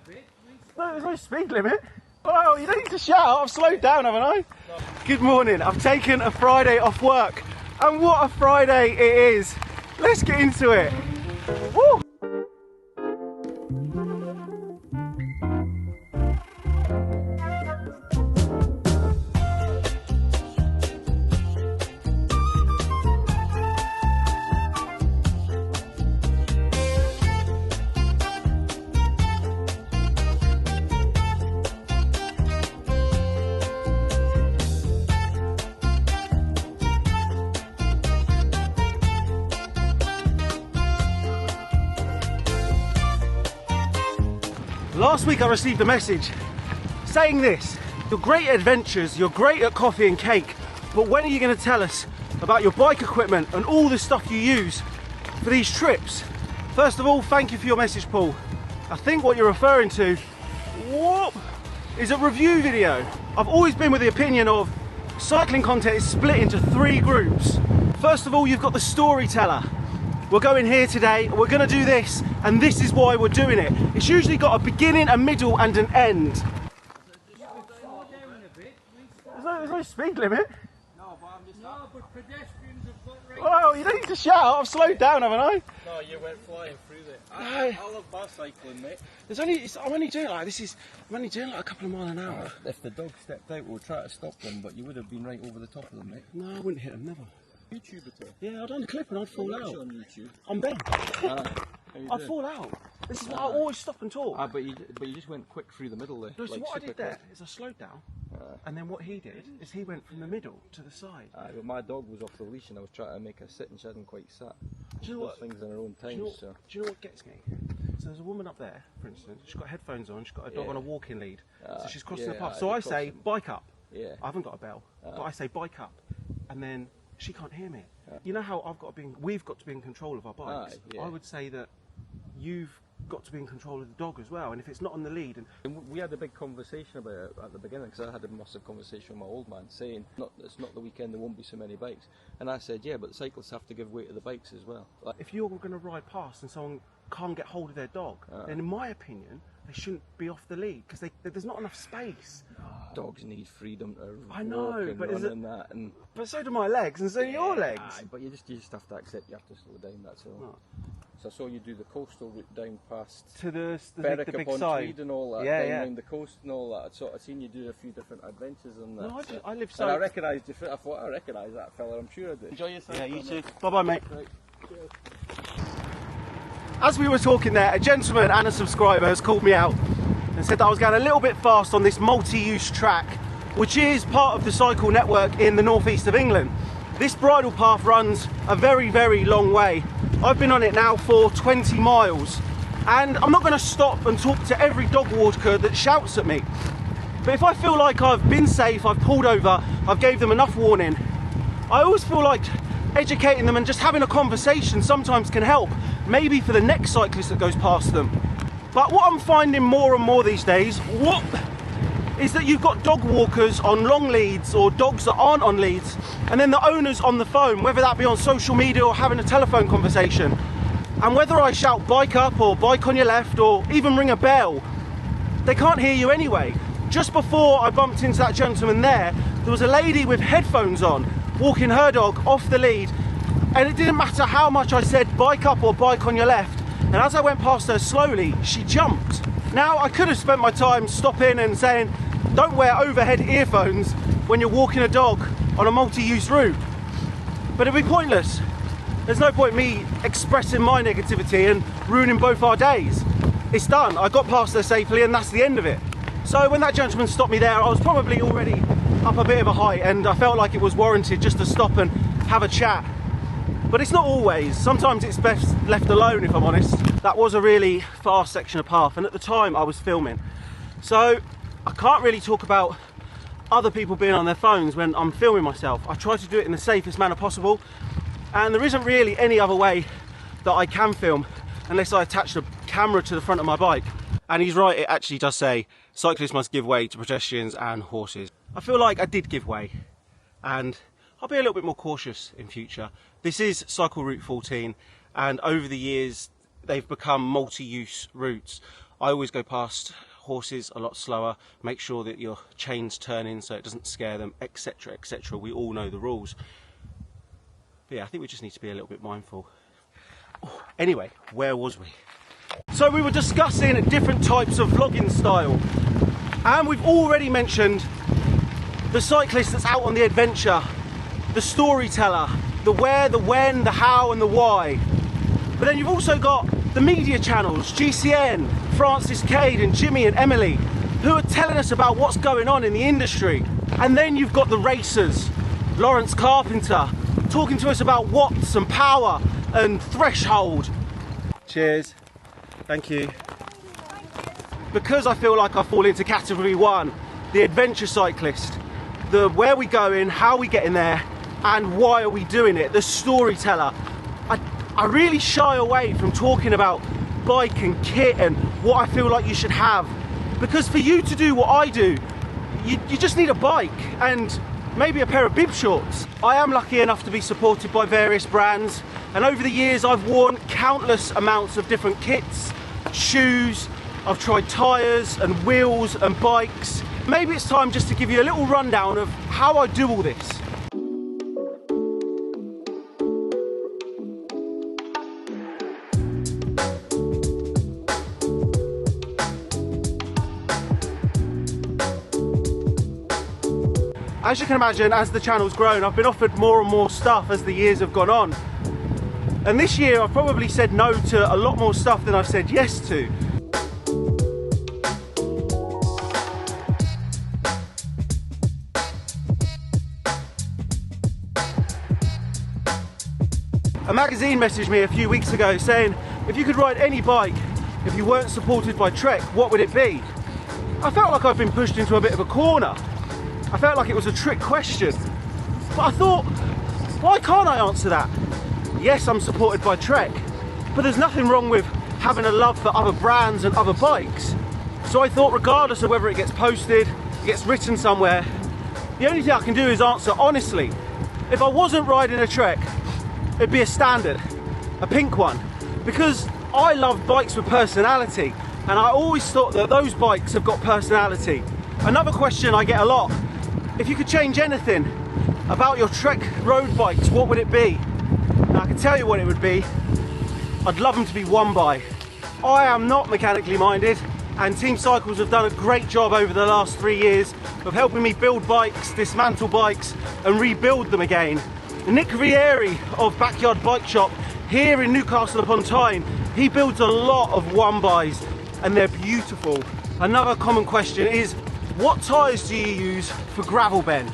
No, there's no speed limit. Oh, you don't need to shout. I've slowed down, haven't I? No. Good morning. I've taken a Friday off work. And what a Friday it is. Let's get into it. Woo! Last week I received a message saying this: you're great at adventures, you're great at coffee and cake, but when are you going to tell us about your bike equipment and all the stuff you use for these trips? First of all, thank you for your message, Paul. I think what you're referring to is a review video. I've always been with the opinion of cycling content is split into 3 groups. First of all, you've got the storyteller. We're going here today, we're going to do this, and this is why we're doing it. It's usually got a beginning, a middle and an end. There's no speed limit. No, but pedestrians have got right. Oh, you don't need to shout. I've slowed down, haven't I? No, you went flying through there. I love bicycling, mate. I'm only doing like a couple of miles an hour. If the dog stepped out, we'll try to stop them, but you would have been right over the top of them, mate. No, I wouldn't hit them, never. YouTube at all? Yeah, I'd done the clip and I'd fall out. On YouTube. I'm Ben. I'd fall out. This is why I always stop and talk. But you just went quick through the middle there. No, so like what I did there quick. is I slowed down, and then what he did is he went from the middle to the side. But my dog was off the leash and I was trying to make her sit and she hadn't quite sat. Do you know what? Things in her own time. Do you know what gets me? So there's a woman up there, for instance, she's got headphones on, she's got a dog on a walking lead, so she's crossing the path. So I say, bike up. Yeah. I haven't got a bell, but I say, bike up, and then she can't hear me. You know how we've got to be in control of our bikes. I would say that you've got to be in control of the dog as well, and if it's not on the lead. And we had a big conversation about it at the beginning, because I had a massive conversation with my old man saying, it's not the weekend, there won't be so many bikes. And I said, yeah, but the cyclists have to give way to the bikes as well. If you're going to ride past and someone can't get hold of their dog, then in my opinion, they shouldn't be off the lead, because there's not enough space. Dogs need freedom to I know, walk but and run and that. But so do my legs, and so do your legs. But you just have to accept you have to slow down, that's all. Oh. So I saw you do the coastal route down past To the big upon side. Tweed and all that, down around the coast and all that. I've seen you do a few different adventures on that. No, I live and I recognised you. I thought I recognised that fella. I'm sure I did. Enjoy yourself. Yeah, you too. Bye bye, mate. Right. Cheers. As we were talking there, a gentleman and a subscriber has called me out and said that I was going a little bit fast on this multi-use track, which is part of the cycle network in the northeast of England. This bridle path runs a very, very long way. I've been on it now for 20 miles, and I'm not going to stop and talk to every dog walker that shouts at me. But if I feel like I've been safe, I've pulled over, I've gave them enough warning, I always feel like educating them and just having a conversation sometimes can help, maybe for the next cyclist that goes past them. But what I'm finding more and more these days, is that you've got dog walkers on long leads or dogs that aren't on leads, and then the owner's on the phone, whether that be on social media or having a telephone conversation. And whether I shout bike up or bike on your left or even ring a bell, they can't hear you anyway. Just before I bumped into that gentleman there was a lady with headphones on, walking her dog off the lead, and it didn't matter how much I said bike up or bike on your left, and as I went past her slowly, she jumped. Now, I could have spent my time stopping and saying, don't wear overhead earphones when you're walking a dog on a multi-use route, but it'd be pointless. There's no point me expressing my negativity and ruining both our days. It's done. I got past her safely, and that's the end of it. So when that gentleman stopped me there, I was probably already up a bit of a height, and I felt like it was warranted just to stop and have a chat. But it's not always. Sometimes it's best left alone, if I'm honest. That was a really fast section of path, and at the time I was filming. So I can't really talk about other people being on their phones when I'm filming myself. I try to do it in the safest manner possible, and there isn't really any other way that I can film unless I attach the camera to the front of my bike. And he's right, it actually does say cyclists must give way to pedestrians and horses. I feel like I did give way, and I'll be a little bit more cautious in future. This is Cycle Route 14, and over the years they've become multi-use routes. I always go past horses a lot slower, make sure that your chain's turning so it doesn't scare them, etc, etc. We all know the rules. But yeah, I think we just need to be a little bit mindful. Oh, anyway, where was we? So we were discussing different types of vlogging style, and we've already mentioned the cyclist that's out on the adventure, the storyteller, the where, the when, the how and the why. But then you've also got the media channels, GCN, Francis Cade and Jimmy and Emily, who are telling us about what's going on in the industry. And then you've got the racers, Lawrence Carpenter, talking to us about watts and power and threshold. Cheers. Thank you. Because I feel like I fall into category 1, the adventure cyclist, the where we going, how we getting there, and why are we doing it, the storyteller. I really shy away from talking about bike and kit and what I feel like you should have, because for you to do what I do, you just need a bike and maybe a pair of bib shorts. I am lucky enough to be supported by various brands, and over the years I've worn countless amounts of different kits, shoes, I've tried tyres and wheels and bikes. Maybe it's time just to give you a little rundown of how I do all this. As you can imagine, as the channel's grown, I've been offered more and more stuff as the years have gone on. And this year I've probably said no to a lot more stuff than I've said yes to. A magazine messaged me a few weeks ago saying, if you could ride any bike, if you weren't supported by Trek, what would it be? I felt like I've been pushed into a bit of a corner. I felt like it was a trick question. But I thought, why can't I answer that? Yes, I'm supported by Trek, but there's nothing wrong with having a love for other brands and other bikes. So I thought, regardless of whether it gets posted, it gets written somewhere, the only thing I can do is answer honestly. If I wasn't riding a Trek, it'd be a standard, a pink one, because I love bikes with personality, and I always thought that those bikes have got personality. Another question I get a lot, if you could change anything about your Trek road bikes, what would it be? Now, I can tell you what it would be. I'd love them to be one by. I am not mechanically minded, and Team Cycles have done a great job over the last 3 years of helping me build bikes, dismantle bikes and rebuild them again. Nick Vieri of Backyard Bike Shop here in Newcastle upon Tyne, he builds a lot of one bys and they're beautiful. Another common question is, what tyres do you use for gravel bend?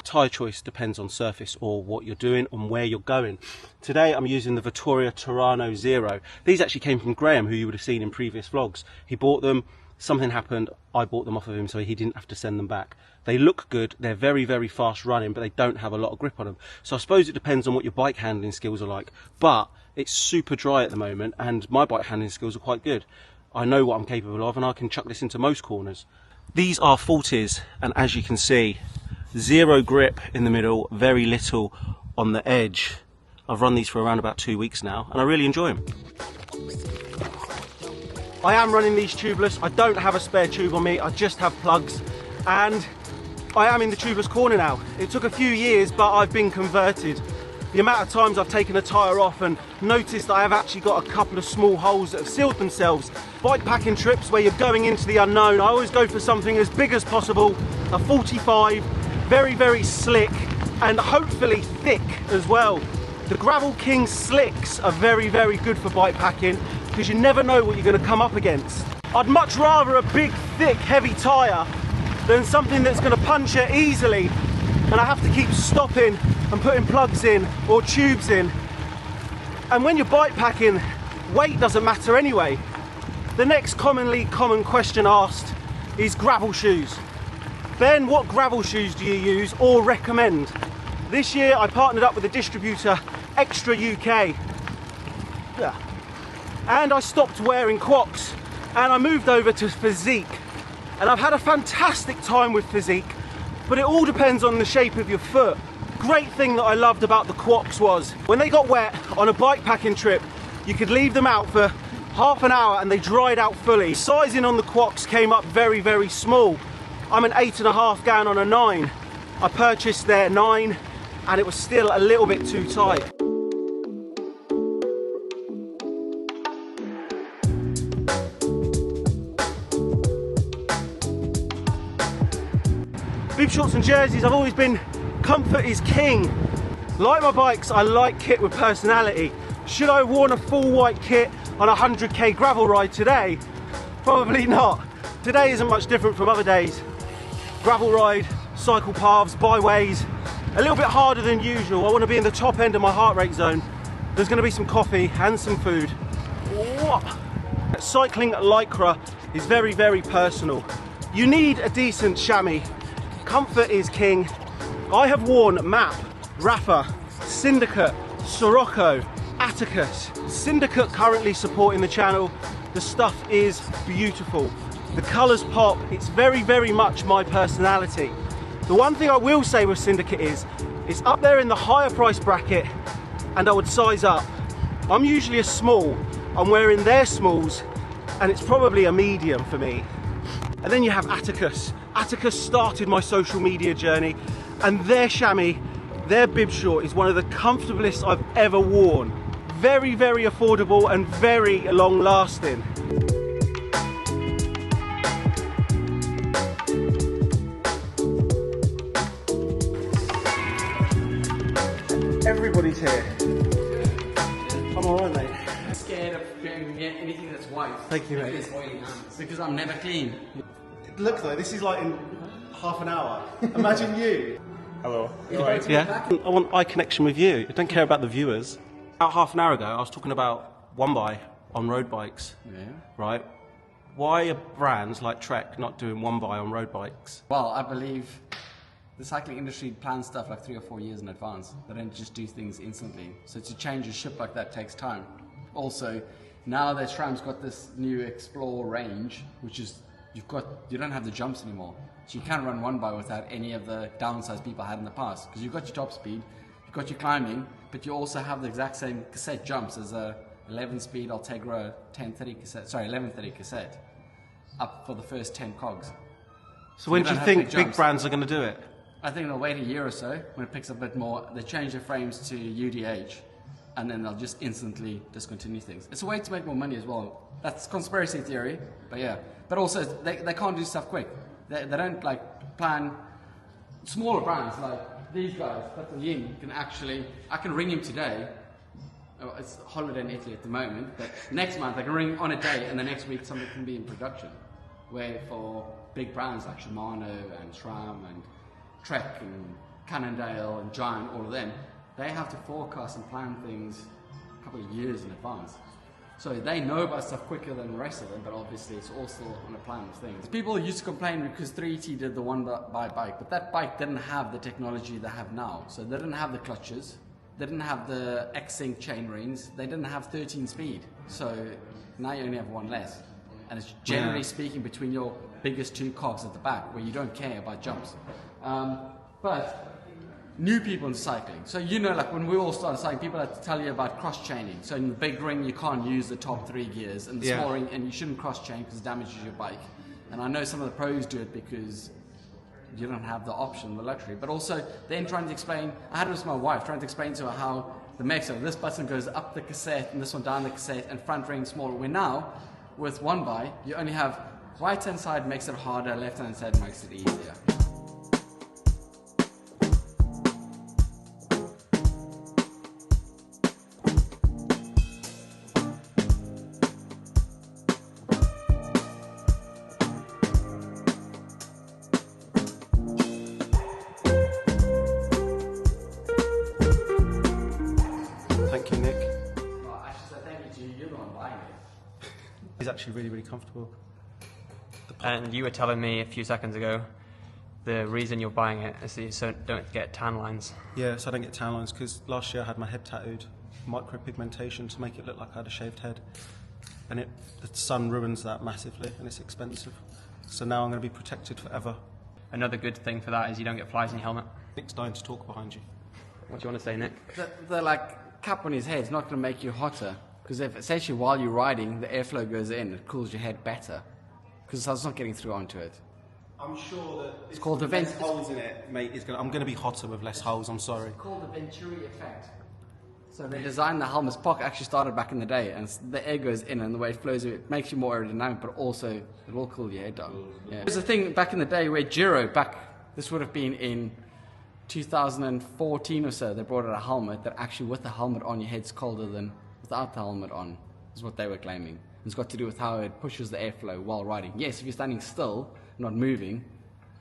Tyre choice depends on surface or what you're doing and where you're going. Today I'm using the Vittoria Turano Zero. These actually came from Graham, who you would have seen in previous vlogs. He bought them, something happened, I bought them off of him so he didn't have to send them back. They look good, they're very, very fast running, but they don't have a lot of grip on them. So I suppose it depends on what your bike handling skills are like. But it's super dry at the moment and my bike handling skills are quite good. I know what I'm capable of and I can chuck this into most corners. These are 40s, and as you can see, zero grip in the middle, very little on the edge. I've run these for around about 2 weeks now and I really enjoy them. I am running these tubeless. I don't have a spare tube on me, I just have plugs, and I am in the tubeless corner now. It took a few years, but I've been converted. The amount of times I've taken a tyre off and noticed that I have actually got a couple of small holes that have sealed themselves. Bike packing trips where you're going into the unknown, I always go for something as big as possible, a 45, very, very slick and hopefully thick as well. The Gravel King slicks are very, very good for bike packing because you never know what you're going to come up against. I'd much rather a big, thick, heavy tyre than something that's going to puncture easily and I have to keep stopping and putting plugs in or tubes in. And when you're bike packing, weight doesn't matter anyway. The next common question asked is gravel shoes. Ben, what gravel shoes do you use or recommend? This year I partnered up with a distributor, Extra UK. Yeah. And I stopped wearing Quocs and I moved over to Physique. And I've had a fantastic time with Physique, but it all depends on the shape of your foot. Great thing that I loved about the Quocs was when they got wet on a bike packing trip, you could leave them out for Half an hour and they dried out fully. Sizing on the quocks came up very, very small. I'm an 8.5 gallon on a 9. I purchased their 9 and it was still a little bit too tight. Bib shorts and jerseys, I've always been comfort is king. Like my bikes, I like kit with personality. Should I have worn a full white kit on a 100k gravel ride today? Probably not. Today isn't much different from other days. Gravel ride, cycle paths, byways, a little bit harder than usual. I want to be in the top end of my heart rate zone. There's going to be some coffee and some food. Cycling Lycra is very, very personal. You need a decent chamois. Comfort is king. I have worn Map, Rafa, Syndicate, Sirocco, Atticus. Syndicate currently supporting the channel. The stuff is beautiful. The colours pop. It's very, very much my personality. The one thing I will say with Syndicate is it's up there in the higher price bracket and I would size up. I'm usually a small. I'm wearing their smalls and it's probably a medium for me. And then you have Atticus. Atticus started my social media journey and their chamois, their bib short is one of the comfortablest I've ever worn. Very, very affordable and very long lasting. Everybody's here. I'm alright, mate. I'm scared of getting anything that's white. Thank you, mate. Because I'm never clean. Look though, this is like in half an hour. Imagine you. Hello. You alright? Yeah? I want eye connection with you. I don't care about the viewers. About half an hour ago, I was talking about one by on road bikes. Yeah. Right? Why are brands like Trek not doing one by on road bikes? Well, I believe the cycling industry plans stuff like 3 or 4 years in advance. They don't just do things instantly. So to change a ship like that takes time. Also, now that SRAM's got this new Explore range, which is you don't have the jumps anymore. So you can't run one by without any of the downsides people had in the past. Because you've got your top speed, you've got your climbing, but you also have the exact same cassette jumps as a 11-speed Ultegra 1130 cassette up for the first 10 cogs. So when do you think big brands are going to do it? I think they'll wait a year or so when it picks up a bit more. They change their frames to UDH and then they'll just instantly discontinue things. It's a way to make more money as well. That's conspiracy theory, but yeah. But also, they can't do stuff quick. They don't like plan smaller brands like these guys. Yin can actually, I can ring him today. Oh, it's holiday in Italy at the moment, but next month I can ring on a day, and the next week something can be in production. Where for big brands like Shimano and SRAM and Trek and Cannondale and Giant, all of them, they have to forecast and plan things a couple of years in advance. So they know about stuff quicker than the rest of them, but obviously it's all still on a plan of things. People used to complain because 3T did the one by bike, but that bike didn't have the technology they have now. So they didn't have the clutches, they didn't have the X-Sync chain rings, they didn't have 13 speed. So now you only have one less. And it's generally speaking between your biggest 2 cogs at the back where you don't care about jumps. But new people in cycling. So you know, like when we all started cycling, people had to tell you about cross-chaining. So in the big ring, you can't use the top 3 gears, and the small ring, and you shouldn't cross-chain because it damages your bike. And I know some of the pros do it because you don't have the option, the luxury. But also, then trying to explain, I had it with my wife, trying to explain to her how the mix of this button goes up the cassette, and this one down the cassette, and front ring smaller. Where now, with one by, you only have right-hand side makes it harder, left-hand side makes it easier. It's actually really, really comfortable. And you were telling me a few seconds ago the reason you're buying it is so you don't get tan lines. Yeah, so I don't get tan lines because last year I had my head tattooed, micropigmentation to make it look like I had a shaved head. And the sun ruins that massively and it's expensive. So now I'm going to be protected forever. Another good thing for that is you don't get flies in your helmet. Nick's dying to talk behind you. What do you want to say, Nick? The like cap on his head is not going to make you hotter. Because if essentially while you're riding, the airflow goes in, it cools your head better. Because the sun's not getting through onto it. I'm sure that It's called the vent. holes in it, mate. I'm going to be hotter with less holes. I'm sorry. It's called the Venturi effect. So they designed the helmet. Spock actually started back in the day, and the air goes in, and the way it flows, it makes you more aerodynamic, but also it will cool your head down. Yeah. There's a thing back in the day where this would have been in 2014 or so, they brought out a helmet that actually with the helmet on your head's colder than without the helmet on, is what they were claiming. It's got to do with how it pushes the airflow while riding. Yes, if you're standing still, not moving,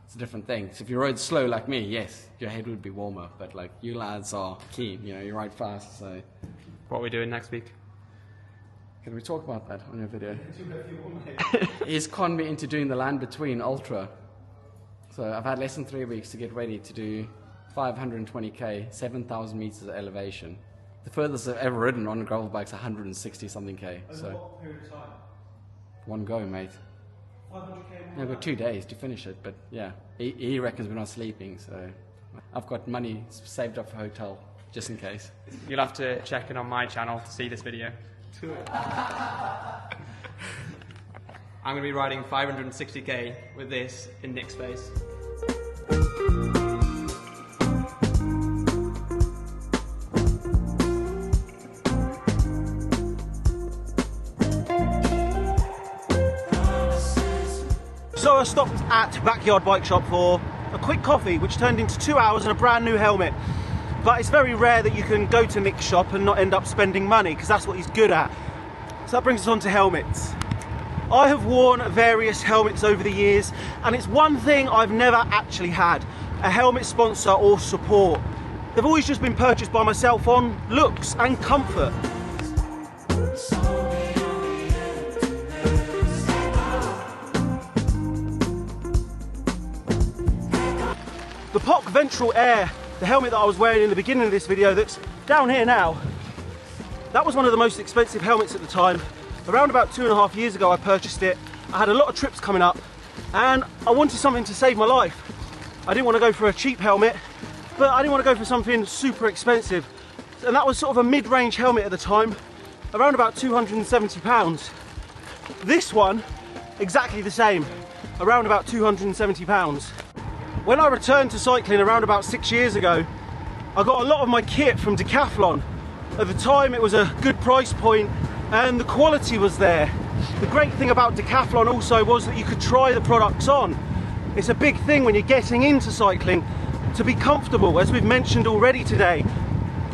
it's a different thing. So if you rode slow like me, yes, your head would be warmer, but like you lads are keen, you ride fast, so. What are we doing next week? Can we talk about that on your video? He's conned me into doing the Land Between Ultra. So I've had less than 3 weeks to get ready to do 520k, 7,000 meters of elevation. The furthest I've ever ridden on a gravel bike is 160 something k. So what period of time? one go, mate. 500k. I've got 2 days to finish it, but yeah, he reckons we're not sleeping, so I've got money saved up for hotel just in case. You'll have to check in on my channel to see this video. I'm going to be riding 560k with this in Nick's face. So I stopped at Backyard Bike Shop for a quick coffee, which turned into 2 hours and a brand new helmet. But it's very rare that you can go to Nick's shop and not end up spending money, because that's what he's good at. So that brings us on to helmets. I have worn various helmets over the years, and it's one thing I've never actually had: a helmet sponsor or support. They've always just been purchased by myself on looks and comfort. The POC Ventral Air, the helmet that I was wearing in the beginning of this video that's down here now, that was one of the most expensive helmets at the time. Around about 2.5 years ago I purchased it. I had a lot of trips coming up and I wanted something to save my life. I didn't want to go for a cheap helmet, but I didn't want to go for something super expensive. And that was sort of a mid-range helmet at the time, around about £270. This one, exactly the same, around about £270. When I returned to cycling around about 6 years ago, I got a lot of my kit from Decathlon. At the time it was a good price point and the quality was there. The great thing about Decathlon also was that you could try the products on. It's a big thing when you're getting into cycling to be comfortable, as we've mentioned already today.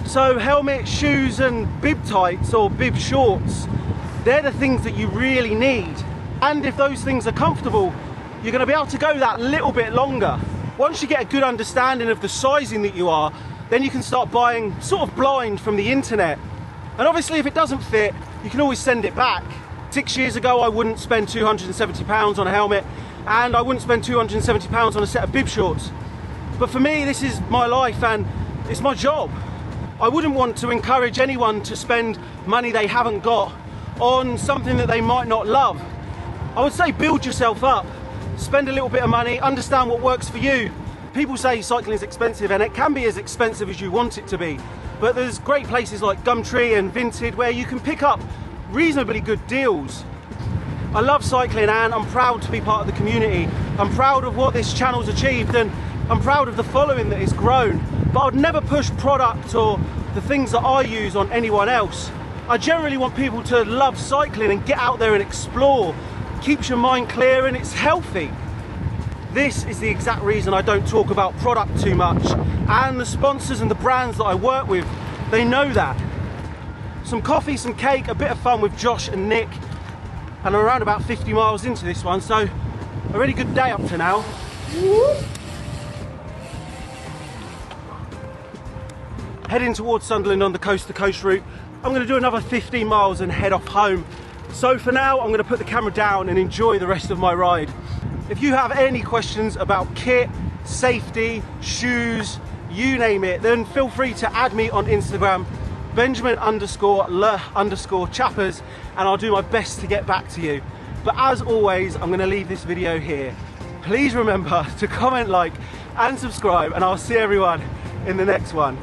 So helmet, shoes and bib tights or bib shorts, they're the things that you really need. And if those things are comfortable, you're going to be able to go that little bit longer. Once you get a good understanding of the sizing that you are, then you can start buying sort of blind from the internet. And obviously if it doesn't fit, you can always send it back. 6 years ago I wouldn't spend £270 on a helmet, and I wouldn't spend £270 on a set of bib shorts. But for me, this is my life and it's my job. I wouldn't want to encourage anyone to spend money they haven't got on something that they might not love. I would say build yourself up. Spend a little bit of money, understand what works for you. People say cycling is expensive, and it can be as expensive as you want it to be. But there's great places like Gumtree and Vinted where you can pick up reasonably good deals. I love cycling and I'm proud to be part of the community. I'm proud of what this channel's achieved and I'm proud of the following that it's grown. But I'd never push product or the things that I use on anyone else. I generally want people to love cycling and get out there and explore. Keeps your mind clear and it's healthy. This is the exact reason I don't talk about product too much, and the sponsors and the brands that I work with, they know that. Some coffee, some cake, a bit of fun with Josh and Nick, and I'm around about 50 miles into this one, so a really good day up to now. Heading towards Sunderland on the coast-to-coast route. I'm going to do another 15 miles and head off home. So for now, I'm going to put the camera down and enjoy the rest of my ride. If you have any questions about kit, safety, shoes, you name it, then feel free to add me on Instagram, Benjamin_le_chappers, and I'll do my best to get back to you. But as always, I'm going to leave this video here. Please remember to comment, like, and subscribe, and I'll see everyone in the next one.